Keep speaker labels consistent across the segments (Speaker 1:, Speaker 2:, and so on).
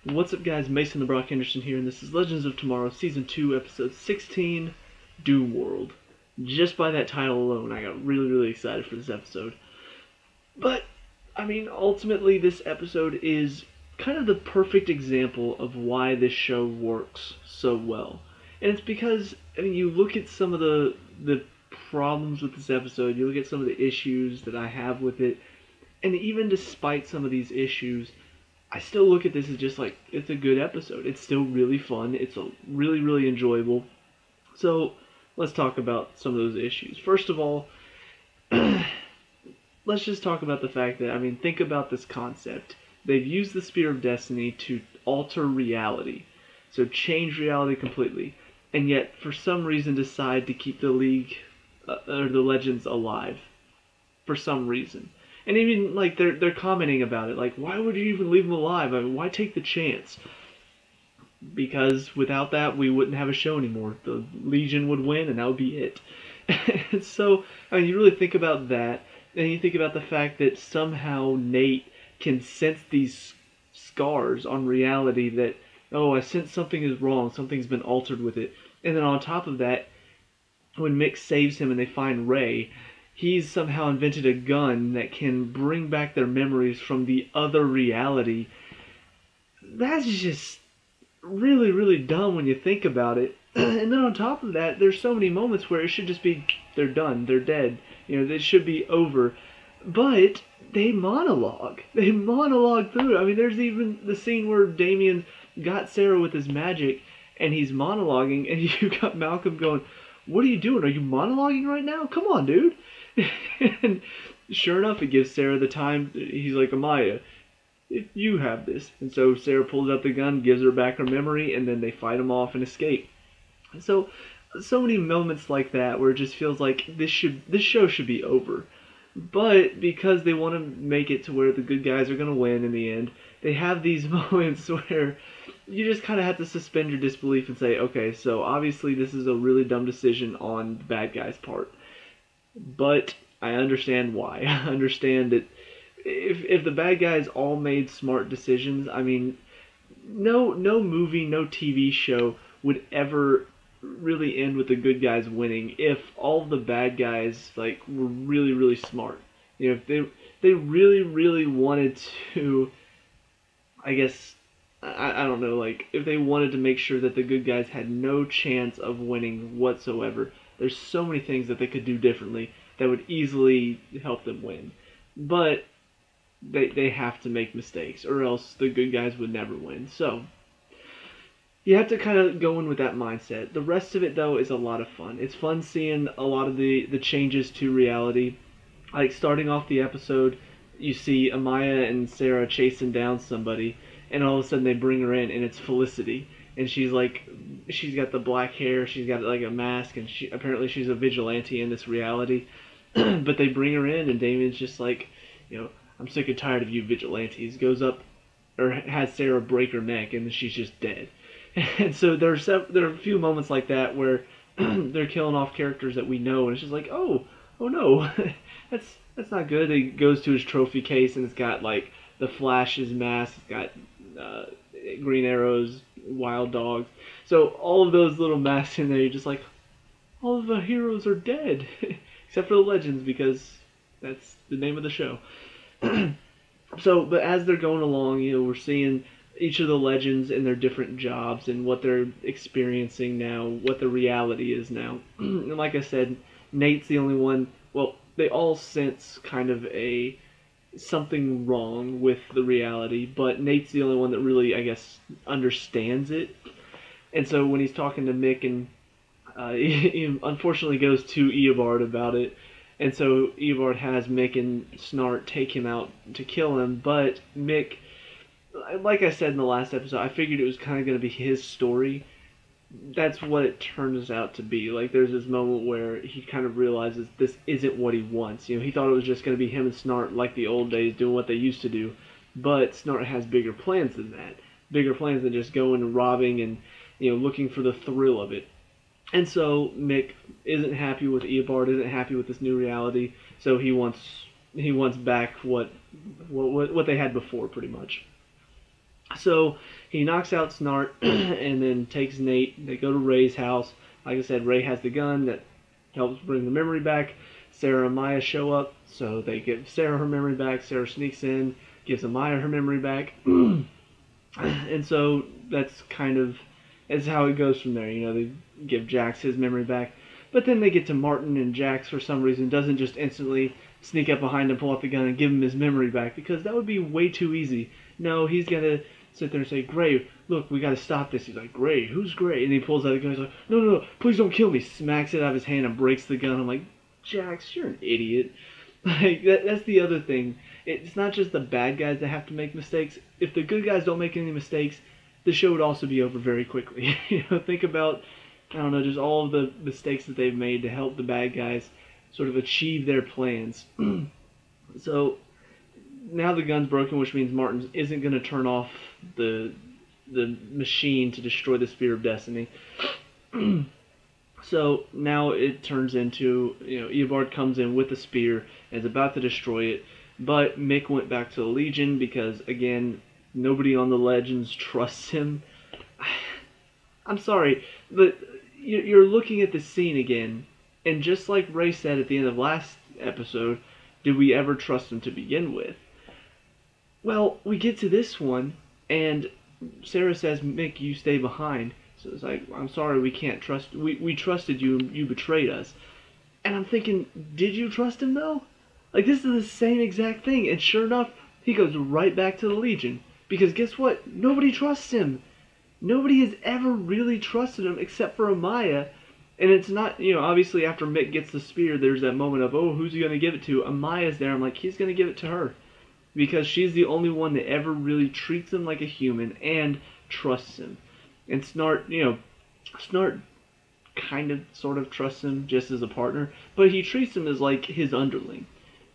Speaker 1: What's up, guys? Mason the Brock Henderson here, and this is Legends of Tomorrow, Season 2, Episode 16, Doomworld. Just by that title alone, I got really excited for this episode. But, I mean, ultimately, this episode is kind of the perfect example of why this show works so well. And it's because, I mean, you look at some of the problems with this episode, you look at some of the issues that I have with it, and even despite some of these issues, I still look at this as just like, it's a good episode. It's still really fun. It's really enjoyable. So, let's talk about some of those issues. First of all, let's just talk about the fact that, I mean, think about this concept. They've used the Spear of Destiny to alter reality. So change reality completely. And yet, for some reason, decide to keep the League, or the Legends alive. For some reason. And even, like, they're commenting about it. Like, why would you even leave them alive? I mean, why take the chance? Because without that, we wouldn't have a show anymore. The Legion would win, and that would be it. And so, I mean, you really think about that, and you think about the fact that somehow Nate can sense these scars on reality that, oh, I sense something is wrong, something's been altered with it. And then on top of that, when Mick saves him and they find Ray, he's somehow invented a gun that can bring back their memories from the other reality. That's just really dumb when you think about it. And then on top of that, there's so many moments where it should just be, they're done, they're dead. You know, it should be over. But they monologue. They monologue through it. I mean, there's even the scene where Damien got Sarah with his magic, and he's monologuing, and you got Malcolm going, "What are you doing? Are you monologuing right now? Come on, dude." And sure enough, it gives Sarah the time. He's like, "Amaya, if you have this." And so Sarah pulls out the gun, gives her back her memory, and then they fight him off and escape. So many moments like that where it just feels like this show should be over. But because they want to make it to where the good guys are going to win in the end, they have these moments where you just kind of have to suspend your disbelief and say, okay, so obviously this is a really dumb decision on the bad guy's part. But I understand why. I understand that if the bad guys all made smart decisions, I mean, no movie, no TV show would ever really end with the good guys winning if all the bad guys like were really smart. You know, if they really wanted to, I guess, I don't know, like if they wanted to make sure that the good guys had no chance of winning whatsoever, there's so many things that they could do differently that would easily help them win. But they have to make mistakes, or else the good guys would never win. So you have to kind of go in with that mindset. The rest of it, though, is a lot of fun. It's fun seeing a lot of the changes to reality. Like, starting off the episode, you see Amaya and Sarah chasing down somebody, and all of a sudden they bring her in, and it's Felicity. And she's got the black hair, she's got like a mask, and apparently she's a vigilante in this reality. But they bring her in, and Damien's just like, you know, "I'm sick and tired of you vigilantes." Goes up, or has Sarah break her neck, and she's just dead. And so there are a few moments like that where they're killing off characters that we know, and it's just like, oh no, that's not good. He goes to his trophy case, and it's got like the Flash's mask, it's got Green Arrow's Wild Dogs. So all of those little masks in there, you're just like, all of the heroes are dead, except for the Legends, because that's the name of the show. So, but as they're going along, you know, we're seeing each of the Legends in their different jobs and what they're experiencing now, what the reality is now. And like I said, Nate's the only one. Well, they all sense kind of something wrong with the reality, but Nate's the only one that really, I guess, understands it. And so when he's talking to Mick, and he unfortunately goes to Eobard about it, and so Eobard has Mick and Snart take him out to kill him, but Mick, like I said in the last episode, I figured it was kind of going to be his story. That's what it turns out to be. Like, there's this moment where he kind of realizes this isn't what he wants. You know, he thought it was just going to be him and Snart like the old days, doing what they used to do. But Snart has bigger plans than that. Bigger plans than just going and robbing and, you know, looking for the thrill of it. And so Mick isn't happy with Eobard, isn't happy with this new reality. So he wants back what they had before, pretty much. So he knocks out Snart and then takes Nate. They go to Ray's house. Like I said, Ray has the gun that helps bring the memory back. Sarah and Maya show up, so they give Sarah her memory back. Sarah sneaks in, gives Maya her memory back. And so that's how it goes from there. They give Jax his memory back. But then they get to Martin, and Jax, for some reason, doesn't just instantly sneak up behind him, pull out the gun, and give him his memory back, because that would be way too easy. No, he's got to sit there and say, Gray, look, we got to stop this. He's like, Gray, who's Gray? And he pulls out the gun. He's like, no, no, no, please don't kill me. Smacks it out of his hand and breaks the gun. I'm like, Jax, you're an idiot. Like, that's the other thing. It's not just the bad guys that have to make mistakes. If the good guys don't make any mistakes, the show would also be over very quickly. Think about, I don't know, just all of the mistakes that they've made to help the bad guys sort of achieve their plans. So now the gun's broken, which means Martin isn't going to turn off the machine to destroy the Spear of Destiny. So now it turns into, Eobard comes in with the spear and is about to destroy it, but Mick went back to the Legion because, again, nobody on the Legends trusts him. I'm sorry, but you're looking at the scene again, and just like Ray said at the end of last episode, did we ever trust him to begin with? Well, we get to this one, and Sarah says, Mick, you stay behind. So it's like, I'm sorry, we can't trust. We trusted you, and you betrayed us. And I'm thinking, did you trust him though? Like, this is the same exact thing. And sure enough, he goes right back to the Legion. Because guess what? Nobody trusts him. Nobody has ever really trusted him except for Amaya. And it's not, obviously after Mick gets the spear, there's that moment of, oh, who's he going to give it to? Amaya's there. I'm like, he's going to give it to her. Because she's the only one that ever really treats him like a human and trusts him. And Snart, Snart kind of sort of trusts him just as a partner, but he treats him as like his underling.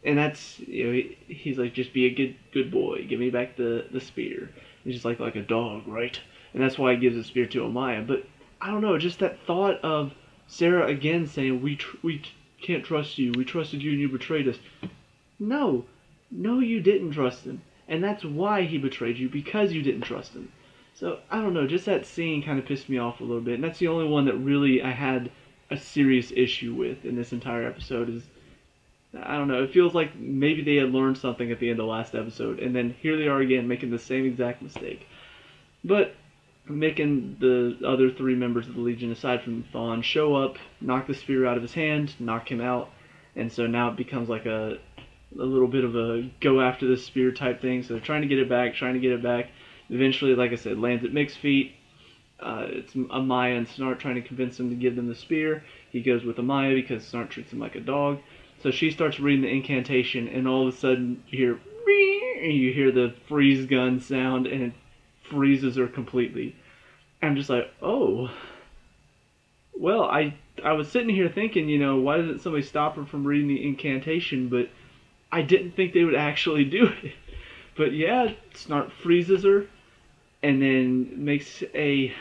Speaker 1: And that's, he's like, just be a good boy, give me back the spear. He's just like a dog, right? And that's why he gives the spear to Amaya. But I don't know, just that thought of Sarah again saying, we can't trust you, we trusted you and you betrayed us. No, you didn't trust him. And that's why he betrayed you, because you didn't trust him. So, I don't know, just that scene kind of pissed me off a little bit. And that's the only one that really I had a serious issue with in this entire episode is, I don't know, it feels like maybe they had learned something at the end of last episode. And then here they are again, making the same exact mistake. But Mick and the other three members of the Legion, aside from Thawne, show up, knock the spear out of his hand, knock him out. And so now it becomes like a little bit of a go after this spear type thing. So they're trying to get it back. Eventually, like I said, lands at Mick's feet. It's Amaya and Snart trying to convince him to give them the spear. He goes with Amaya because Snart treats him like a dog. So she starts reading the incantation, and all of a sudden you hear the freeze gun sound, and it freezes her completely. I'm just like, oh. Well, I was sitting here thinking, why doesn't somebody stop her from reading the incantation? But I didn't think they would actually do it. But yeah, Snart freezes her, and then makes a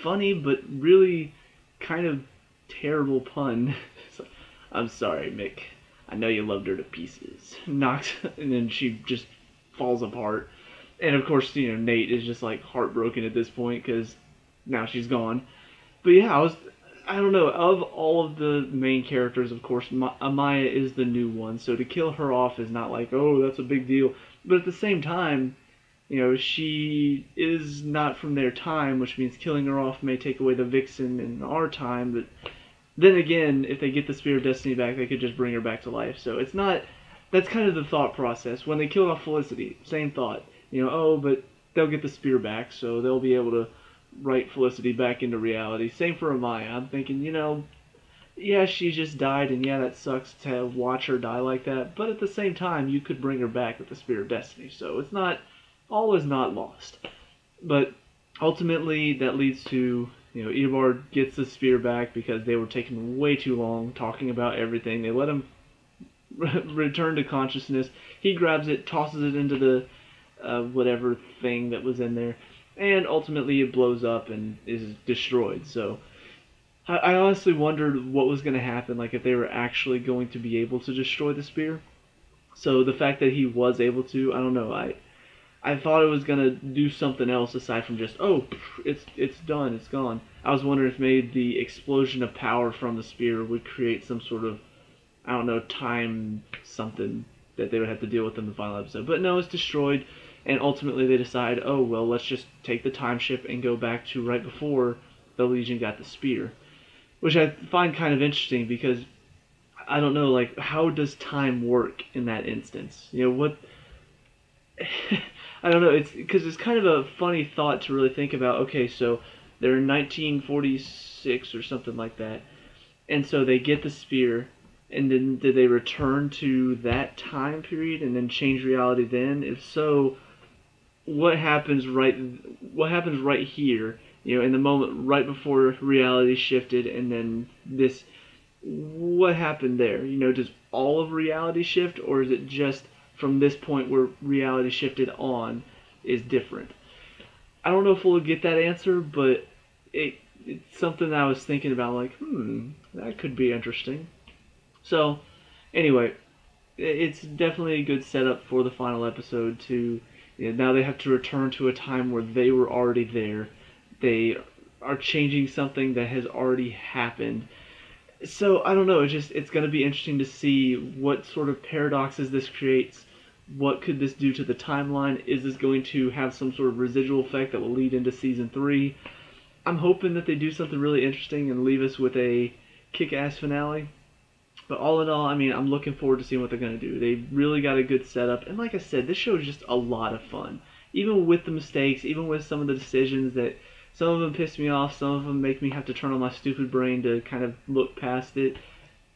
Speaker 1: funny but really kind of terrible pun. I'm sorry, Mick. I know you loved her to pieces. Knocks, and then she just falls apart. And of course, Nate is just like heartbroken at this point because now she's gone. But yeah, I don't know, of all of the main characters, of course, Amaya is the new one. So to kill her off is not like, oh, that's a big deal. But at the same time, she is not from their time, which means killing her off may take away the Vixen in our time. But then again, if they get the Spear of Destiny back, they could just bring her back to life. So it's not, that's kind of the thought process. When they killed off Felicity, same thought. But they'll get the spear back, so they'll be able to write Felicity back into reality. Same for Amaya. I'm thinking, yeah, she just died, and yeah, that sucks to watch her die like that. But at the same time, you could bring her back with the Spear of Destiny. So it's not, all is not lost. But ultimately, that leads to, Eobard gets the spear back because they were taking way too long talking about everything. They let him return to consciousness. He grabs it, tosses it into the whatever thing that was in there, and ultimately it blows up and is destroyed. So I honestly wondered what was going to happen, like if they were actually going to be able to destroy the spear. So the fact that he was able to, I don't know, I thought it was gonna do something else aside from just, oh, it's done, it's gone. I was wondering if maybe the explosion of power from the spear would create some sort of, I don't know, time something that they would have to deal with in the final episode. But no, it's destroyed, and ultimately they decide, oh well, let's just take the time ship and go back to right before the Legion got the spear, which I find kind of interesting because I don't know, like, how does time work in that instance? You know what? I don't know. It's because it's kind of a funny thought to really think about. Okay, so they're in 1946 or something like that, and so they get the spear, and then did they return to that time period and then change reality? Then, if so, what happens right? What happens right here? You know, in the moment right before reality shifted, and then this. What happened there? You know, does all of reality shift, or is it just from this point where reality shifted on is different? I don't know if we'll get that answer, but it's something that I was thinking about, like, that could be interesting. So, anyway, it's definitely a good setup for the final episode to, you know, now they have to return to a time where they were already there. They are changing something that has already happened. So I don't know. It's going to be interesting to see what sort of paradoxes this creates. What could this do to the timeline? Is this going to have some sort of residual effect that will lead into season 3? I'm hoping that they do something really interesting and leave us with a kick-ass finale. But all in all, I mean, I'm looking forward to seeing what they're going to do. They really got a good setup, and like I said, this show is just a lot of fun. Even with the mistakes, even with some of the decisions that some of them piss me off, some of them make me have to turn on my stupid brain to kind of look past it.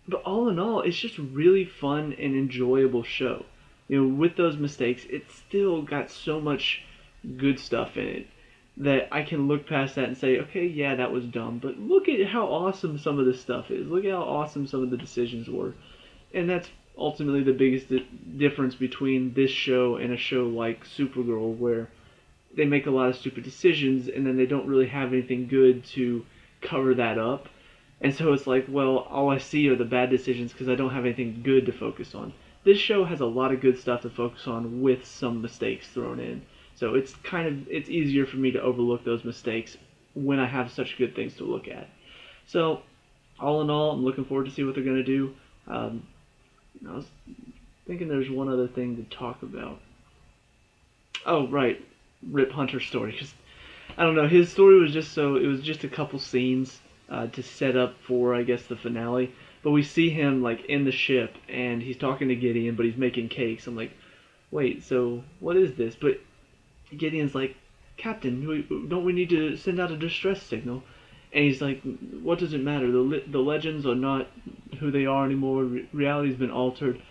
Speaker 1: But all in all, it's just really fun and enjoyable show. You know, with those mistakes, it's still got so much good stuff in it that I can look past that and say, okay, yeah, that was dumb, but look at how awesome some of this stuff is. Look at how awesome some of the decisions were. And that's ultimately the biggest difference between this show and a show like Supergirl, where they make a lot of stupid decisions and then they don't really have anything good to cover that up. And so it's like, well, all I see are the bad decisions because I don't have anything good to focus on. This show has a lot of good stuff to focus on with some mistakes thrown in. So it's easier for me to overlook those mistakes when I have such good things to look at. So all in all, I'm looking forward to see what they're going to do. I was thinking there's one other thing to talk about. Oh, right. Rip Hunter's story. Because, I don't know, his story was just it was just a couple scenes to set up for, I guess, the finale. But we see him, like, in the ship, and he's talking to Gideon, but he's making cakes. I'm like, wait, so what is this? But Gideon's like, Captain, don't we need to send out a distress signal? And he's like, what does it matter? The legends are not who they are anymore. Reality's been altered.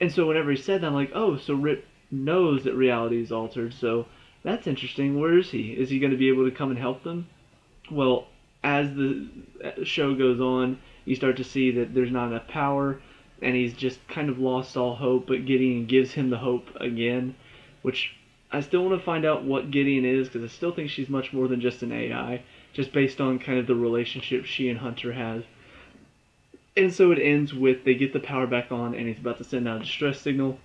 Speaker 1: And so whenever he said that, I'm like, oh, so Rip knows that reality is altered. So that's interesting. Where is he? Is he going to be able to come and help them? Well, as the show goes on, you start to see that there's not enough power, and he's just kind of lost all hope, but Gideon gives him the hope again, which I still want to find out what Gideon is, because I still think she's much more than just an AI, just based on kind of the relationship she and Hunter have. And so it ends with they get the power back on, and he's about to send out a distress signal.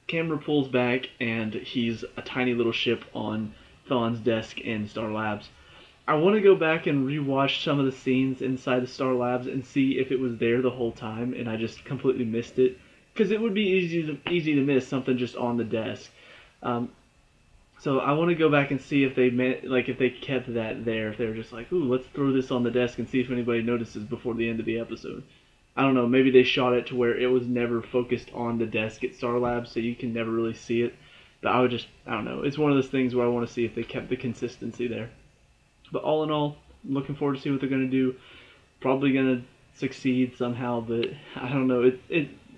Speaker 1: Camera pulls back, and he's a tiny little ship on Thawne's desk in Star Labs. I want to go back and rewatch some of the scenes inside the Star Labs and see if it was there the whole time and I just completely missed it. Because it would be easy to miss something just on the desk. So I want to go back and see if if they kept that there. If they were just like, ooh, let's throw this on the desk and see if anybody notices before the end of the episode. I don't know. Maybe they shot it to where it was never focused on the desk at Star Labs, so you can never really see it. But I don't know. It's one of those things where I want to see if they kept the consistency there. But all in all, I'm looking forward to see what they're going to do. Probably going to succeed somehow, but I don't know.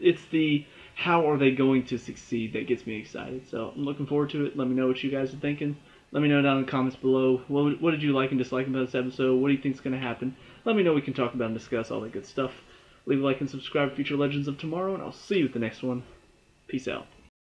Speaker 1: It's the how are they going to succeed that gets me excited. So I'm looking forward to it. Let me know what you guys are thinking. Let me know down in the comments below. What did you like and dislike about this episode? What do you think is going to happen? Let me know. We can talk about and discuss all that good stuff. Leave a like and subscribe for future Legends of Tomorrow, and I'll see you at the next one. Peace out.